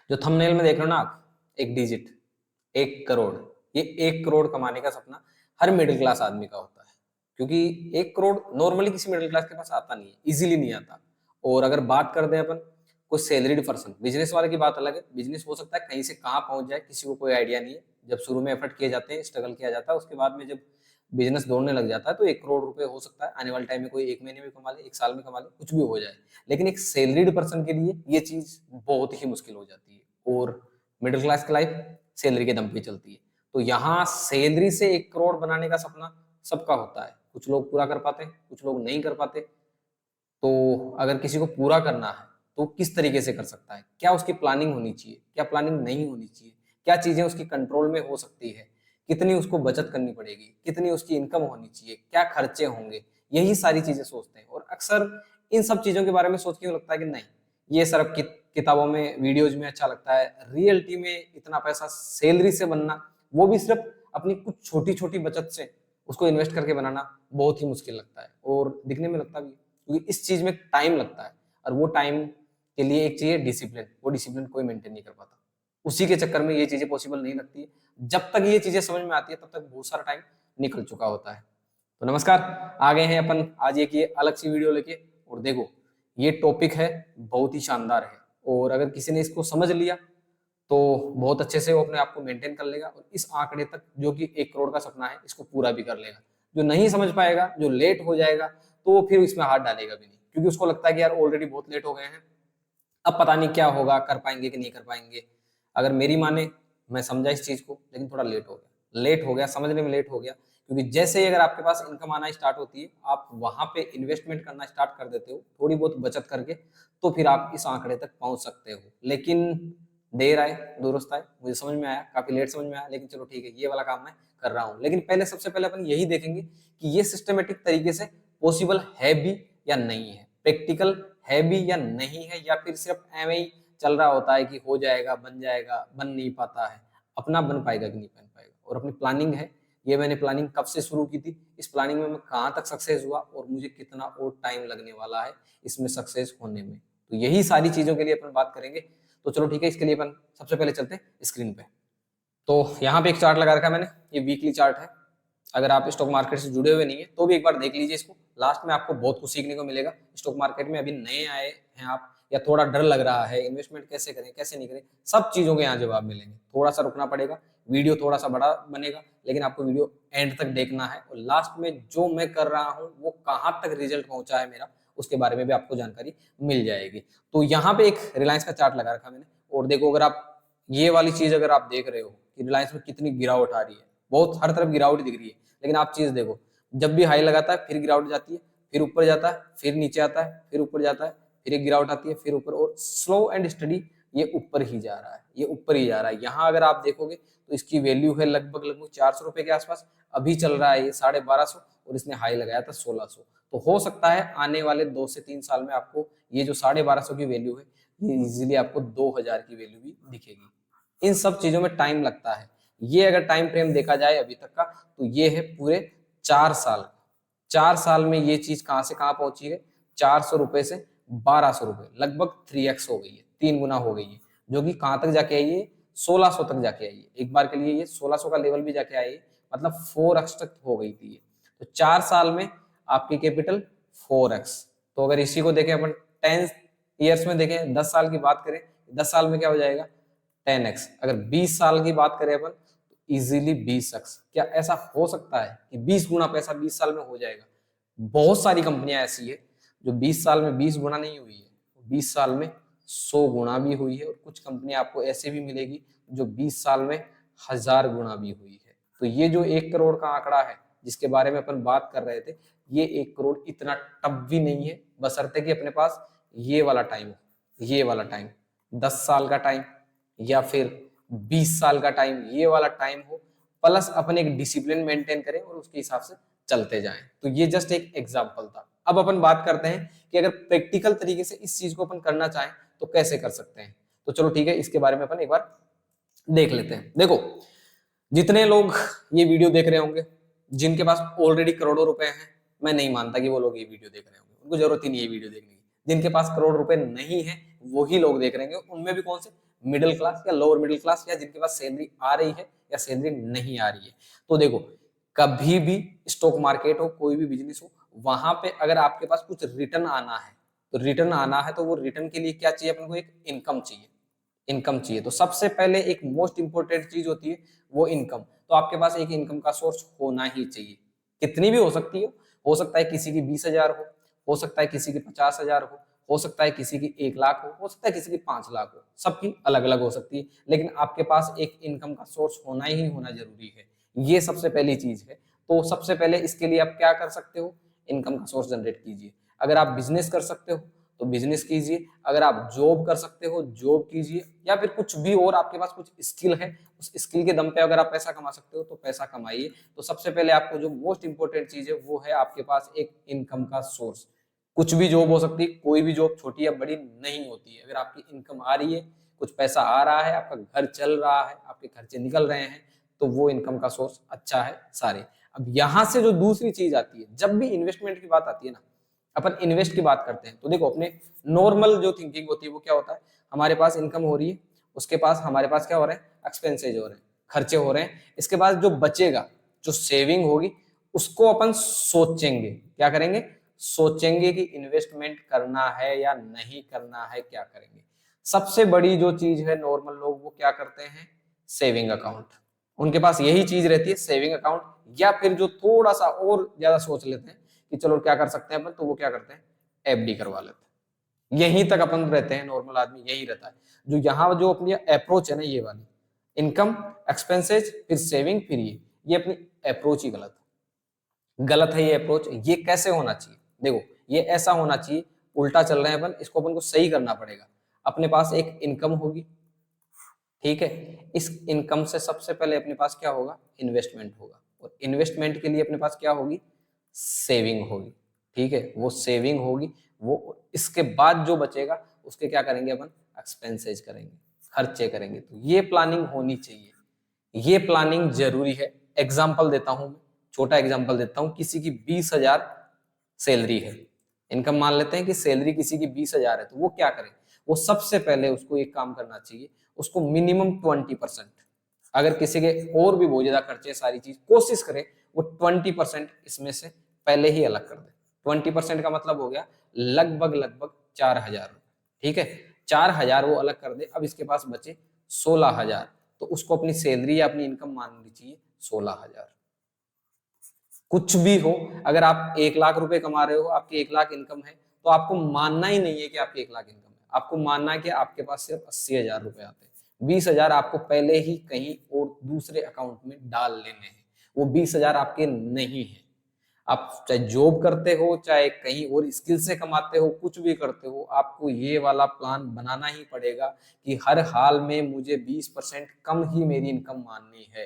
जो थंबनेल में देख रहे हो ना आप, एक डिजिट, 1 करोड़, ये 1 करोड़ कमाने का सपना हर मिडिल क्लास आदमी का होता है। क्योंकि 1 करोड़ नॉर्मली किसी मिडिल क्लास के पास आता नहीं है, इजीली नहीं आता। और अगर बात कर दें अपन कोई सैलरीड पर्सन, बिजनेस वाले की बात अलग है। बिजनेस हो सकता है कहीं से कहाँ पहुंच जाए, किसी को कोई आइडिया नहीं है। जब शुरू में एफर्ट किए जाते हैं, स्ट्रगल किया जाता है, उसके बाद में जब बिजनेस दौड़ने लग जाता है तो 1 करोड़ रुपए हो सकता है आने वाले टाइम में, कोई 1 महीने में कमा ले, 1 साल में कमा ले, कुछ भी हो जाए। लेकिन एक सैलरीड पर्सन के लिए ये चीज बहुत ही मुश्किल हो जाती है। और मिडिल क्लास की लाइफ सैलरी के दम पे चलती है। तो यहाँ सैलरी से 1 करोड़ बनाने का सपना सबका होता है। कुछ लोग पूरा कर पाते हैं, कुछ लोग नहीं कर पाते। तो अगर किसी को पूरा करना है तो किस तरीके से कर सकता है, क्या उसकी प्लानिंग होनी चाहिए, क्या प्लानिंग नहीं होनी चाहिए, क्या चीजें उसकी कंट्रोल में हो सकती है, कितनी उसको बचत करनी पड़ेगी, कितनी उसकी इनकम होनी चाहिए, क्या खर्चे होंगे, यही सारी चीजें सोचते हैं। और अक्सर इन सब चीजों के बारे में सोच के लगता है कि नहीं, ये सिर्फ किताबों में, वीडियोज में अच्छा लगता है। रियलिटी में इतना पैसा सैलरी से बनना, वो भी सिर्फ अपनी कुछ छोटी छोटी बचत से उसको इन्वेस्ट करके बनाना बहुत ही मुश्किल लगता है और दिखने में लगता भी है। क्योंकि इस चीज में टाइम लगता है और वो टाइम के लिए एक चाहिए डिसिप्लिन। वो डिसिप्लिन कोई मेंटेन नहीं कर पाता, उसी के चक्कर में ये चीजें पॉसिबल नहीं लगती है। जब तक ये चीजें समझ में आती है तब तक बहुत सारा टाइम निकल चुका होता है। तो नमस्कार, आ गए हैं अपन आज एक ये अलग सी वीडियो लेके। और देखो, ये टॉपिक है बहुत ही शानदार है, और अगर किसी ने इसको समझ लिया तो बहुत अच्छे से वो अपने आप को मेंटेन कर लेगा और इस आंकड़े तक, जो कि 1 करोड़ का सपना है, इसको पूरा भी कर लेगा। जो नहीं समझ पाएगा, जो लेट हो जाएगा, तो वो फिर इसमें हाथ डालेगा भी नहीं, क्योंकि उसको लगता है कि यार ऑलरेडी बहुत लेट हो गए हैं, अब पता नहीं क्या होगा, कर पाएंगे कि नहीं कर पाएंगे। अगर मेरी माने, मैं समझा इस चीज को, लेकिन थोड़ा लेट हो गया, समझने में लेट हो गया। क्योंकि जैसे ही अगर आपके पास इनकम आना स्टार्ट होती है, आप वहां पे इन्वेस्टमेंट करना स्टार्ट कर देते हो थोड़ी बहुत बचत करके, तो फिर आप इस आंकड़े तक पहुंच सकते हो। लेकिन देर आए दुरुस्त आए, मुझे समझ में आया, काफी लेट समझ में आया, लेकिन चलो ठीक है, ये वाला काम मैं कर रहा हूँ। लेकिन पहले, सबसे पहले अपन यही देखेंगे कि ये सिस्टमेटिक तरीके से पॉसिबल है भी या नहीं है, प्रैक्टिकल है भी या नहीं है, या फिर सिर्फ एवं ही चल रहा होता है कि हो जाएगा, बन जाएगा, बन नहीं पाता है। अपना बन पाएगा कि नहीं बन पाएगा। और अपनी प्लानिंग है, ये मैंने प्लानिंग कब से शुरू की थी, इस प्लानिंग में मैं कहाँ तक सक्सेस हुआ, और मुझे कितना और टाइम लगने वाला है इसमें सक्सेस होने में। तो यही सारी चीजों के लिए अपन बात करेंगे। तो चलो ठीक है, इसके लिए अपन सबसे पहले चलते हैं स्क्रीन पे। तो यहाँ पे एक चार्ट लगा रखा है मैंने, ये वीकली चार्ट है। अगर आप स्टॉक मार्केट से जुड़े हुए नहीं है तो भी एक बार देख लीजिए इसको, लास्ट में आपको बहुत कुछ सीखने को मिलेगा। स्टॉक मार्केट में अभी नए आए हैं आप, या थोड़ा डर लग रहा है, इन्वेस्टमेंट कैसे करें कैसे नहीं करें, सब चीजों के यहाँ जवाब मिलेंगे। थोड़ा सा रुकना पड़ेगा, वीडियो थोड़ा सा बड़ा बनेगा, लेकिन आपको वीडियो एंड तक देखना है। और लास्ट में जो मैं कर रहा हूँ वो कहाँ तक रिजल्ट पहुंचा है मेरा, उसके बारे में भी आपको जानकारी मिल जाएगी। तो यहाँ पे एक रिलायंस का चार्ट लगा रखा मैंने, और देखो, अगर आप ये वाली चीज अगर आप देख रहे हो कि रिलायंस में कितनी गिरावट आ रही है, बहुत हर तरफ गिरावट दिख रही है, लेकिन आप चीज देखो, जब भी हाई लगाता है फिर गिरावट जाती है, फिर ऊपर जाता है, फिर नीचे आता है, फिर ऊपर जाता है, फिर एक गिरावट आती है, फिर ऊपर, और स्लो एंड स्टडी ये ऊपर ही जा रहा है, ये ऊपर ही जा रहा है। यहाँ अगर आप देखोगे तो इसकी वैल्यू है लगभग लगभग 400 रुपए के आसपास, अभी चल रहा है ये 1250, और इसने हाई लगाया था 1600। तो हो सकता है आने वाले 2 से 3 साल में आपको ये जो 1250 की वैल्यू है, ये इजीली आपको 2000 की वैल्यू भी दिखेगी। इन सब चीजों में टाइम लगता है। ये अगर टाइम फ्रेम देखा जाए अभी तक का, तो ये है पूरे 4 साल। 4 साल में ये चीज कहां से कहां पहुंची है, 400 रुपए से 1200 रुपए, लगभग 3x हो गई है, 3 गुना हो गई है। जो कि कहां तक जाके आई है, 1600 तक जाके आई है। एक बार के लिए ये 1600 का लेवल भी जाके आई है, मतलब 4x तक हो गई थी ये। तो 4 साल में आपकी कैपिटल 4x। तो अगर इसी को देखें अपन 10 ईयर्स में देखें, 10 साल की बात करें, 10 साल में क्या हो जाएगा, 10x। अगर 20 साल की बात करें अपन, तो इजीली 20x। क्या ऐसा हो सकता है कि 20 गुना पैसा 20 साल में हो जाएगा? बहुत सारी कंपनियां ऐसी है जो 20 साल में 20 गुना नहीं हुई है, 20 साल में 100 गुना भी हुई है, और कुछ कंपनियां आपको ऐसे भी मिलेगी जो 20 साल में 1000 गुना भी हुई है। तो ये जो 1 करोड़ का आंकड़ा है जिसके बारे में अपन बात कर रहे थे, ये 1 करोड़ इतना टफ भी नहीं है, बशर्ते कि अपने पास ये वाला टाइम हो, ये वाला टाइम 10 साल का टाइम या फिर 20 साल का टाइम, ये वाला टाइम हो, प्लस अपन एक डिसिप्लिन मेंटेन करें और उसके हिसाब से चलते जाएं। तो ये जस्ट एक एग्जांपल था। अब अपन बात करते हैं कि अगर प्रैक्टिकल तरीके से इस चीज को अपन करना चाहें तो कैसे कर सकते हैं। तो चलो ठीक है, इसके बारे में अपन एक बार देख लेते हैं। देखो, जितने लोग ये वीडियो देख रहे होंगे, जिनके पास ऑलरेडी करोड़ों रुपए हैं, मैं नहीं मानता कि वो लोग ये वीडियो देख रहे होंगे, उनको जरूरत ही नहीं है वीडियो देखने की। जिनके पास करोड़ रुपए नहीं है वही लोग देख रहे होंगे, उनमें भी कौन से, मिडिल क्लास या लोअर मिडिल क्लास, या जिनके पास सैलरी आ रही है या सैलरी नहीं आ रही है। तो देखो, कभी भी स्टॉक मार्केट हो, कोई भी बिजनेस हो, वहां पे अगर आपके पास कुछ रिटर्न आना है, तो रिटर्न आना है तो वो रिटर्न के लिए क्या चाहिए अपन को? एक इनकम चाहिए, इनकम चाहिए। तो सबसे पहले एक मोस्ट इंपोर्टेंट चीज होती है वो इनकम। तो आपके पास एक इनकम का सोर्स होना ही चाहिए, कितनी भी हो सकती हो सकता है किसी की 20,000 हो सकता है किसी की 50,000 हो सकता है किसी की 1 लाख हो सकता है किसी की 5 लाख हो, सबकी अलग अलग हो सकती है, लेकिन आपके पास एक इनकम का सोर्स होना ही होना जरूरी है। ये सबसे पहली चीज है। तो सबसे पहले इसके लिए आप क्या कर सकते हो? इनकम का सोर्स जनरेट कीजिए। अगर आप बिजनेस कर सकते हो तो बिजनेस कीजिए, अगर आप जॉब कर सकते हो जॉब कीजिए, या फिर कुछ भी और आपके पास कुछ स्किल है, उस स्किल के दम पे अगर आप पैसा कमा सकते हो तो पैसा कमाइए। तो सबसे पहले आपको जो मोस्ट इंपोर्टेंट चीज है वो है आपके पास एक इनकम का सोर्स। कुछ भी जॉब हो सकती है, कोई भी जॉब छोटी या बड़ी नहीं होती है। अगर आपकी इनकम आ रही है, कुछ पैसा आ रहा है, आपका घर चल रहा है, आपके खर्चे निकल रहे हैं, तो वो इनकम का सोर्स अच्छा है सारे। अब यहां से जो दूसरी चीज आती है, जब भी इन्वेस्टमेंट की बात आती है ना, अपन इन्वेस्ट की बात करते हैं, तो देखो अपने नॉर्मल जो थिंकिंग होती है वो क्या होता है? हमारे पास इनकम हो रही है, उसके पास हमारे पास क्या हो रहा है? एक्सपेंसेज हो रहे हैं, खर्चे हो रहे हैं। इसके बाद जो बचेगा, जो सेविंग होगी, उसको अपन सोचेंगे, क्या करेंगे? सोचेंगे कि इन्वेस्टमेंट करना है या नहीं करना है, क्या करेंगे। सबसे बड़ी जो चीज है, नॉर्मल लोग वो क्या करते हैं? Saving account. उनके पास यही चीज रहती है, सेविंग अकाउंट। या फिर जो थोड़ा सा और ज्यादा सोच लेते हैं कि चलो क्या कर सकते हैं अपन, तो वो क्या करते हैं? एफडी करवा लेते हैं। यहीं तक अपन रहते हैं, नॉर्मल आदमी यही रहता है। जो यहाँ जो अपनी अप्रोच है ना, ये वाली इनकम, एक्सपेंसेज, फिर सेविंग, फिर ये अपनी अप्रोच ही गलत है। गलत है ये अप्रोच। ये कैसे होना चाहिए? देखो, ये ऐसा होना चाहिए, उल्टा चल रहे हैं अपन, इसको अपन को सही करना पड़ेगा। अपने पास एक इनकम होगी, ठीक है, इस इनकम से सबसे पहले अपने पास क्या होगा? इन्वेस्टमेंट होगा, और इन्वेस्टमेंट के लिए अपने पास क्या होगी? सेविंग होगी, ठीक है, वो सेविंग होगी। वो इसके बाद जो बचेगा उसके क्या करेंगे अपन? एक्सपेंसेज करेंगे, खर्चे करेंगे। तो ये प्लानिंग होनी चाहिए, ये प्लानिंग जरूरी है। एग्जाम्पल देता हूं, छोटा एग्जाम्पल देता हूं। किसी की 20,000 सैलरी है, इनकम मान लेते हैं कि सैलरी किसी की 20,000 है, तो वो क्या करे? वो सबसे पहले उसको एक काम करना चाहिए, उसको मिनिमम 20%, अगर किसी के और भी बहुत ज्यादा खर्चे, सारी चीज कोशिश करे वो 20% इसमें से पहले ही अलग कर दे। 20% का मतलब हो गया लगभग लगभग 4,000, ठीक है, 4,000 वो अलग कर दे। अब इसके पास बचे 16,000, तो उसको अपनी सैलरी या अपनी इनकम माननी चाहिए 16,000। कुछ भी हो, अगर आप 1 लाख रुपए कमा रहे हो, आपकी 1 लाख इनकम है, तो आपको मानना ही नहीं है कि आपकी 1 लाख इनकम है। आपको मानना है कि आपके पास सिर्फ 80,000 रुपए आते हैं। 20,000 आपको पहले ही कहीं और दूसरे अकाउंट में डाल लेने हैं। वो 20,000 आपके नहीं है। आप चाहे जॉब करते हो, चाहे कहीं और स्किल से कमाते हो, कुछ भी करते हो, आपको ये वाला प्लान बनाना ही पड़ेगा कि हर हाल में मुझे 20% कम ही मेरी इनकम माननी है।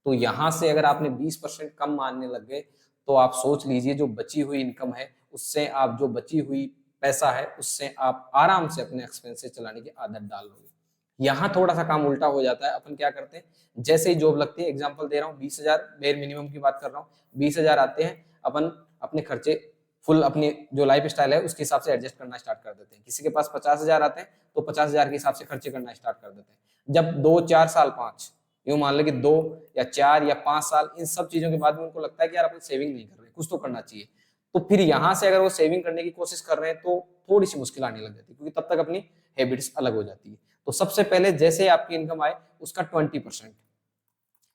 तो यहां से अगर आपने 20% कम मानने लग गए, तो आप सोच लीजिए जो बची हुई इनकम है उससे आप, जो बची हुई पैसा है उससे आप आराम से अपने एक्सपेंसेस चलाने की आदत डाल लोगे। यहाँ थोड़ा सा काम उल्टा हो जाता है। अपन क्या करते हैं, जैसे ही जॉब लगती है, एग्जांपल दे रहा हूँ, 20,000 बेर मिनिमम की बात कर रहा हूँ, 20,000 आते हैं, अपन अपने खर्चे फुल, अपनी जो लाइफ स्टाइल है उसके हिसाब से एडजस्ट करना स्टार्ट कर देते हैं। किसी के पास 50,000 आते हैं तो 50,000 के हिसाब से खर्चे करना स्टार्ट कर देते हैं। जब 2 4 साल 5, यूं मान लो कि 2 या 4 या 5 साल इन सब चीजों के बाद में उनको लगता है कि यार अपन सेविंग नहीं कर रहे, कुछ तो करना चाहिए। तो फिर यहाँ से अगर वो सेविंग करने की कोशिश कर रहे हैं तो थोड़ी सी मुश्किल आने लग जाती है, क्योंकि तब तक अपनी हैबिट्स अलग हो जाती है। तो सबसे पहले जैसे आपकी इनकम आए उसका 20%,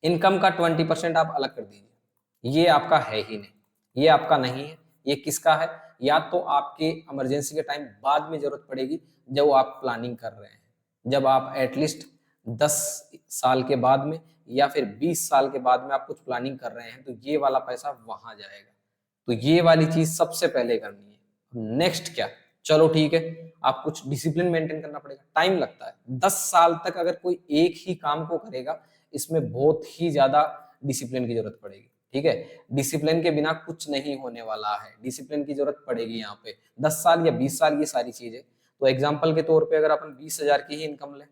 इनकम का 20% आप अलग कर दीजिए। ये आपका है ही नहीं, ये आपका नहीं है। ये किसका है? या तो आपके इमरजेंसी के टाइम बाद में जरूरत पड़ेगी, जब आप प्लानिंग कर रहे हैं, जब आप एटलीस्ट 10 साल के बाद में या फिर 20 साल के बाद में आप कुछ प्लानिंग कर रहे हैं, तो ये वाला पैसा वहां जाएगा। तो ये वाली चीज सबसे पहले करनी है। नेक्स्ट क्या? चलो ठीक है, आप कुछ डिसिप्लिन मेंटेन करना पड़ेगा, टाइम लगता है। 10 साल तक अगर कोई एक ही काम को करेगा, इसमें बहुत ही ज्यादा डिसिप्लिन की जरूरत पड़ेगी, ठीक है। डिसिप्लिन के बिना कुछ नहीं होने वाला है, डिसिप्लिन की जरूरत पड़ेगी यहाँ पे। 10 साल या 20 साल ये सारी चीजें। तो एग्जाम्पल के तौर पे अगर अपन 20,000 की ही इनकम लें,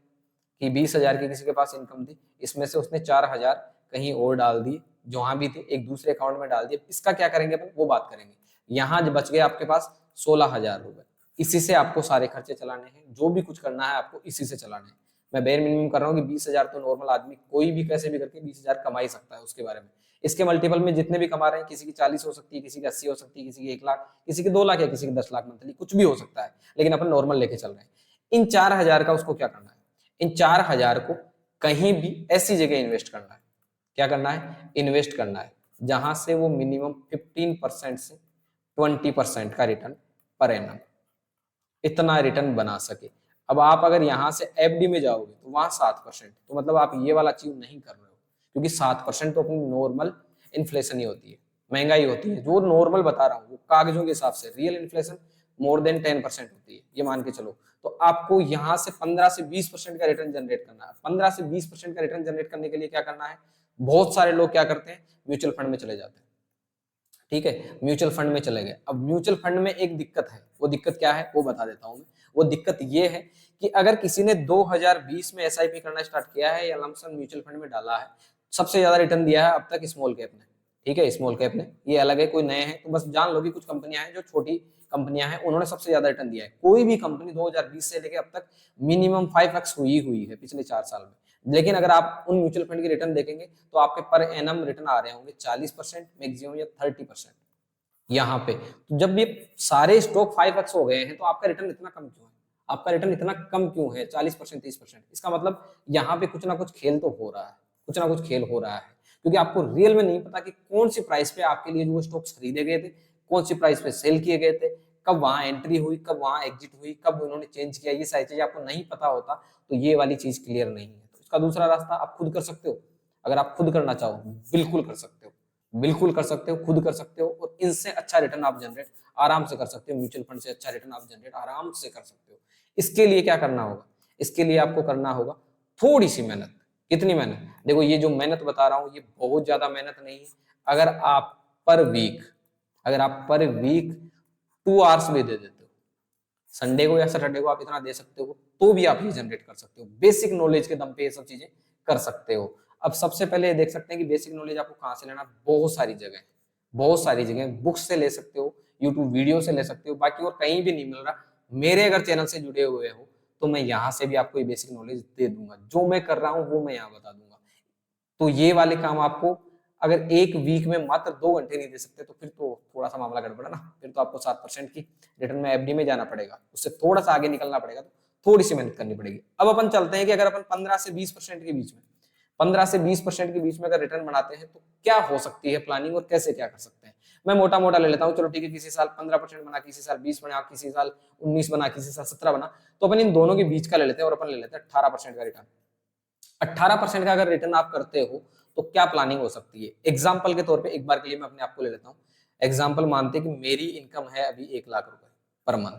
कि 20,000 की किसी के पास इनकम थी, इसमें से उसने 4,000 कहीं और डाल दिए, जहां भी थे एक दूसरे अकाउंट में डाल दिए, इसका क्या करेंगे अपन, वो बात करेंगे। यहाँ जो बच गए आपके पास 16,000 रुपए, इसी से आपको सारे खर्चे चलाने हैं, जो भी कुछ करना है आपको इसी से चलाना है। मैं बेयर मिनिमम कर रहा हूँ कि 20,000 तो नॉर्मल आदमी कोई भी कैसे भी करके 20,000 कमा ही सकता है उसके बारे में। इसके मल्टीपल में जितने भी कमा रहे हैं, किसी की 40 हो सकती है, किसी की 80 हो सकती है, किसी की 1 लाख, किसी की 2 लाख या किसी की 10 लाख मंथली, कुछ भी हो सकता है, लेकिन अपन नॉर्मल लेके चल रहे हैं। इन 4,000 का उसको क्या करना है, इन 4,000 को कहीं भी ऐसी जगह इन्वेस्ट करना है। क्या करना है, इन्वेस्ट करना है जहां से वो मिनिमम 15% से 20% का रिटर्न पर एनम, इतना रिटर्न बना सके। अब आप अगर यहाँ से एफडी में जाओगे तो वहां 7%, तो मतलब आप ये वाला अचीव नहीं कर रहे हो, क्योंकि 7% तो अपनी नॉर्मल इन्फ्लेशन ही होती है, महंगाई होती है। जो नॉर्मल बता रहा हूँ वो कागजों के हिसाब से, रियल इन्फ्लेशन मोर देन 10% होती है, ये मान के चलो। तो आपको यहाँ से 15 से 20% का रिटर्न जनरेट करना है। 15 से 20% का रिटर्न जनरेट करने के लिए क्या करना है, बहुत सारे लोग क्या करते हैं, म्यूचुअल फंड में चले जाते हैं। ठीक है, म्यूचुअल फंड में चले गए। अब म्यूचुअल फंड में एक दिक्कत है, वो दिक्कत क्या है वो बता देता हूं मैं। वो दिक्कत ये है कि अगर किसी ने 2020 में एसआईपी करना स्टार्ट किया है या लमसम म्यूचुअल फंड में डाला है, सबसे ज्यादा रिटर्न दिया है अब तक स्मॉल कैप ने। ठीक है, स्मॉल कैप ने, ये अलग है, कोई नए हैं तो बस जान लो कि कुछ कंपनियां हैं जो छोटी कंपनियां हैं, उन्होंने सबसे ज्यादा रिटर्न दिया है। कोई भी कंपनी 2020 से लेकर अब तक मिनिमम 5x हुई है पिछले 4 साल में। लेकिन अगर आप उन म्यूचुअल फंड के रिटर्न देखेंगे तो आपके पर एनम रिटर्न आ रहे होंगे 40%, मैक्सिमम या 30% यहाँ पे। तो जब ये सारे स्टॉक 5x हो गए हैं तो आपका रिटर्न इतना कम क्यों है, आपका रिटर्न इतना कम क्यों है 40%, 30%? इसका मतलब यहाँ पे कुछ ना कुछ खेल तो हो रहा है, कुछ ना कुछ खेल हो रहा है, क्योंकि आपको रियल में नहीं पता कि कौन सी प्राइस पे आपके लिए जो स्टॉक्स खरीदे गए थे, कौन सी प्राइस पे सेल किए गए थे, कब वहां एंट्री हुई, कब वहां एग्जिट हुई, कब उन्होंने चेंज किया, ये सारी चीजें आपको नहीं पता होता तो ये वाली चीज क्लियर नहीं है। तो इसका दूसरा रास्ता आप खुद कर सकते हो, अगर आप खुद करना चाहो बिल्कुल कर सकते हो, बिल्कुल कर सकते हो, खुद कर सकते हो, और इनसे अच्छा रिटर्न आप जनरेट आराम से कर सकते हो। म्यूचुअल फंड से अच्छा रिटर्न आप जनरेट आराम से कर सकते हो। इसके लिए क्या करना होगा, इसके लिए आपको करना होगा थोड़ी सी मेहनत। कितनी मेहनत, देखो ये जो मेहनत बता रहा हूं ये बहुत ज्यादा मेहनत नहीं है। अगर आप पर वीक, अगर आप पर वीक 2 आवर्स भी दे देते हो, संडे को या सैटरडे को आप इतना दे सकते हो, तो भी आप ये जनरेट कर सकते हो। बेसिक नॉलेज के दम पे ये सब चीजें कर सकते हो। अब सबसे पहले ये देख सकते हैं कि बेसिक नॉलेज आपको कहाँ से लेना, बहुत सारी जगह, बहुत सारी जगह बुक्स से ले सकते हो, यूट्यूब वीडियो से ले सकते हो, बाकी और कहीं भी नहीं मिल रहा। मेरे अगर चैनल से जुड़े हुए हो तो मैं यहाँ से भी आपको ये बेसिक नॉलेज दे दूंगा, जो मैं कर रहा हूँ वो मैं यहाँ बता दूंगा। तो ये वाले काम आपको अगर एक वीक में मात्र 2 घंटे नहीं दे सकते तो फिर तो थोड़ा सा मामला गड़बड़ा ना, फिर तो आपको 7% की रिटर्न में एफडी में जाना पड़ेगा, उससे थोड़ा सा आगे निकलना पड़ेगा, तो थोड़ी सी मेहनत करनी पड़ेगी। अब अपन चलते हैं कि अगर अपन 15 से 20% के बीच में, 15 से 20% के बीच में अगर रिटर्न बनाते हैं तो क्या हो सकती है प्लानिंग और कैसे क्या कर सकते हैं। मैं मोटा मोटा ले लेता हूँ, चलो ठीक है, किसी साल 15% बना, किसी साल 20 बना, किसी साल 19 बना, किसी साल 17 बना, तो अपन इन दोनों के बीच का ले लेते हैं और अपन ले लेते हैं 18% का रिटर्न। 18% का अगर रिटर्न आप करते हो तो क्या प्लानिंग हो सकती है। एग्जाम्पल के तौर पे एक बार के लिए मैं अपने आप को ले लेता हूँ। एग्जाम्पल मानते हैं कि मेरी इनकम है अभी 1 लाख रुपए पर मंथ,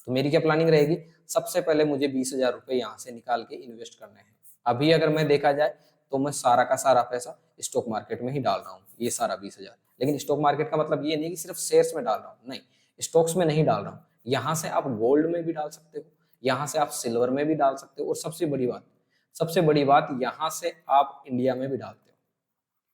तो मेरी क्या प्लानिंग रहेगी, सबसे पहले मुझे 20,000 रुपए यहाँ से निकाल के इन्वेस्ट करने हैं। अभी अगर मैं देखा जाए तो मैं सारा का सारा पैसा स्टॉक मार्केट में ही डाल रहा हूँ, ये सारा 20,000। लेकिन स्टॉक मार्केट का मतलब ये नहीं कि सिर्फ शेयर्स में डाल रहा हूँ, नहीं, स्टॉक्स में नहीं डाल रहा हूँ। यहाँ से आप गोल्ड में भी डाल सकते हो, यहाँ से आप सिल्वर में भी डाल सकते हो, और सबसे बड़ी बात, सबसे बड़ी बात, यहाँ से आप इंडिया में भी डालते हो।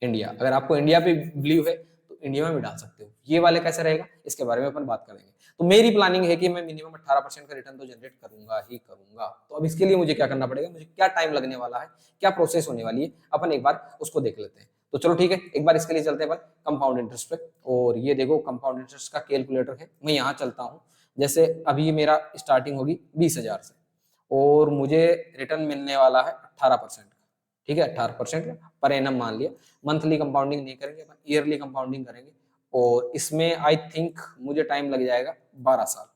इंडिया, अगर आपको इंडिया पे बिलीव है तो इंडिया में भी डाल सकते हो। ये वाले कैसे रहेगा इसके बारे में अपन बात करेंगे। तो मेरी प्लानिंग है कि मैं मिनिमम 18% का रिटर्न तो जनरेट करूंगा ही करूंगा। तो अब इसके लिए मुझे क्या करना पड़ेगा, मुझे क्या टाइम लगने वाला है, क्या प्रोसेस होने वाली है, अपन एक बार उसको देख लेते हैं। तो चलो ठीक है, एक बार इसके लिए चलते हैं अपन कंपाउंड इंटरेस्ट पे। और ये देखो कंपाउंड इंटरेस्ट का कैलकुलेटर है, मैं यहाँ चलता हूँ। जैसे अभी मेरा स्टार्टिंग होगी 20,000 से और मुझे रिटर्न मिलने वाला है 18%। ठीक है, 18% पर एनम मान लिया। मंथली कंपाउंडिंग नहीं करेंगे अपन, ईयरली कंपाउंडिंग करेंगे। और इसमें आई थिंक मुझे टाइम लग जाएगा 12 साल।